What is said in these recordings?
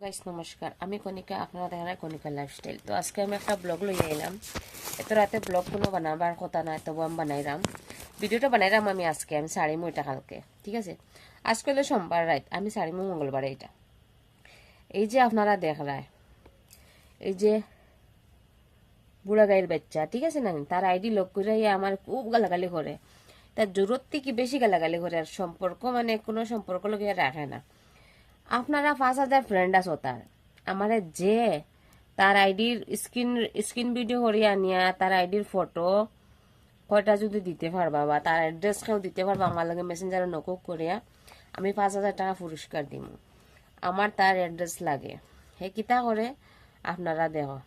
Guys নমস্কার, আমি কণিকা, আপনারা দেখেন কণিকা লাইফস্টাইল। তো আজকে আমি একটা ব্লগ লই আইলাম। এত রাতে ব্লগ কোনো বানাবার কথা না, তবু আমি বানাইলাম। ভিডিওটা বানাইলাম আমি সারিমু এটা কালকে, ঠিক আছে? আজকে হলো সোমবার রাত, আমি সারিমু মঙ্গলবারে এটা। এই যে আপনারা দেখরায়, এই যে বুড়া গাইয়ের বাচ্চা, ঠিক আছে না, তার আইডি লক করে আমার খুব গালাগালি করে। তার জরুরত থেকে বেশি গালাগালি করে, আর সম্পর্ক মানে কোনো সম্পর্ক লোক রাখে না। আপনারা 5,000 ফ্রেন্ড আছো তার, আমারে যে তার আইডির স্ক্রিন ভিডিও করিয়া নিয়া তার আইডির ফটো কয়টা যদি দিতে পারবা বা তার অ্যাড্রেস কেউ দিতে পারবা, আমার লগে মেসেঞ্জারে নকক করিয়া আমি 5,000 টাকা পুরস্কার দিব। আমার তার অ্যাড্রেস লাগে, হে কিতা করে আপনারা দেখো।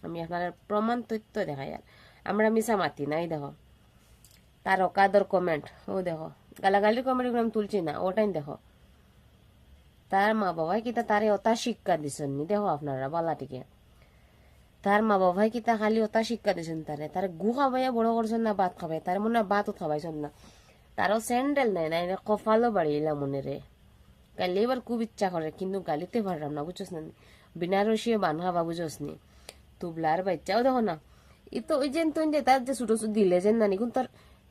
আমি আপনার প্রমাণ তথ্য দেখাই, আর আমরা মিশা মাতি নাই। দেখো তার অকাদর কমেন্ট, ও দেখো গালাগালির কমেন্ট আমি তুলছি না, ওটাই দেখো। তার মা বাবাই কিতা তারে অতা শিক্ষা দিছেন নি, দেখো আপনারা বালাটিকে। তার মা বাবাই কিতা খালি অতা শিক্ষা দিছেন তারে গু খাবাইয়া বড় করছেন না ভাত খাবাই, তার মনে ভাত খাবাইছেন না। তারও স্যান্ডেল নাই না, কপালও বাড়িলাম মনে রে। গালি এবার খুব ইচ্ছা করে, কিন্তু গালিতে পারলাম না, বুঝছস না? বিনা রসিয়ে বান খাবা, বুঝছস নি? তুবলার বাচ্চাও দেখো না, ই তো ওই যে তুই যে তার যে ছোট ছোট দিলে যে না, কিন্তু তোর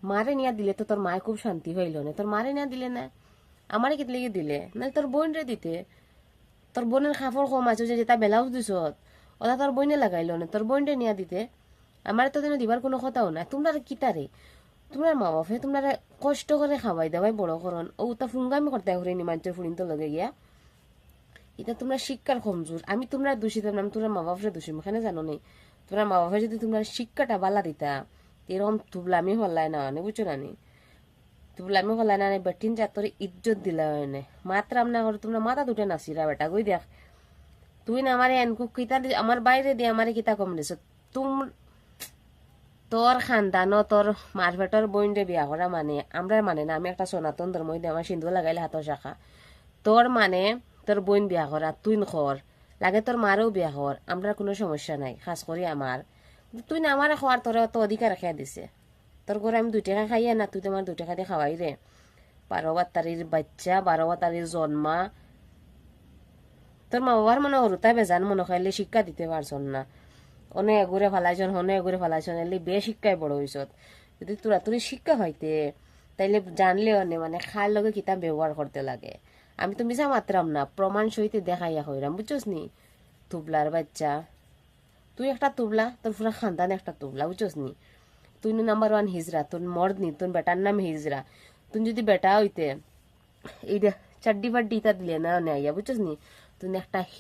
মারে নিয়ে দিলে তো তোর মায় খুব শান্তি হইল না, তোর মারে নিয়ে দিলে না, আমারে কিত লেগে দিলে না, তোর বোন রে দিতে। তোর বোনের কাপড় কম আছে যে যেটা ব্লাউজ দিছ, ওটা তোর বইনে লাগাইলো না, তোর বোনরে নিয়ে দিতে। আমার তো দিন দিবার কোনো কথাও না। তোমরা কিতারে, তোমরা মা বাপে তোমরা কষ্ট করে খাওয়াই দাওয়াই বড় করন, ও তা ফুঙ্গামি করতে ঘুরে নি মানুষের ফুড়িন তো লগে গিয়া। এটা তোমরা শিক্ষার কমজোর। আমি তোমরা দোষী দিতাম না, আমি তোমরা মা বাপরে দোষী এখানে জানো নি। তোমরা মা বাপে যদি তোমরা শিক্ষাটা বালা দিতা, এরকম তুবলামি হল্লাই না, বুঝছো না নি? তুবলামি হল্লাই না, বেটিন জাতরে ইজ্জত দিলা হয় না, মাত্র আমনা করে তোমরা মাথা দুটে নাচিরা বেটা গই দেখ। তুই না আমারে এনকু কিতা আমার বাইরে দিয়ে আমারে কিতা কম দিছ। তুম তোর খানদানো তোর মারভেটর বইনরে বিয়া করা মানে আমরা মানে না। আমি একটা সনাতন ধর্ম, আমার সিন্ধু লাগাইলে হাতর শাখা। তোর মানে তোর বোন বিয়া করা, তুই খর লাগে তোর মারও বিয়া কর, আমরা কোনো সমস্যা নাই, খাস করি আমার। তুই না আমার খাওয়ার তোর অত অধিকার রেখে দিছে। তোর ঘরে আমি 2 টাকা খাইয়া না, তুই তো আমার 2 টাকা দিয়ে খাওয়াই রে। 12 বাতারির বাচ্চা, 12 বাতারির জন্মা। তোর মা বাবার মনে হরুতাই বেজান মনে খাইলে শিক্ষা দিতে পারছন না। অনেক এগুরে ফালাইছন, অনেক এগুরে ফালাইছন, এলি বে শিক্ষায় বড় হইছত। যদি তোরা তুই শিক্ষা হইতে তাইলে জানলে অনে মানে খার লগে কিতাব ব্যবহার করতে লাগে। আমি তো মিশা মাত্রাম না, প্রমাণ সহিতে দেখাইয়া হইরাম, বুঝছস নি? তুবলার বাচ্চা, তুই একটা তুবলা, তোর পুরা খানদান একটা তুবলা, বুঝছস নি? তুই নাম্বার 1 হিজরা, তোর মর্দ নি, তোর বেটার নাম হিজরা। তুই যদি বেটা হইতে এই চাড্ডি ফাড্ডি ইতা দিলে না আইয়া, বুঝছস নি? তুই একটা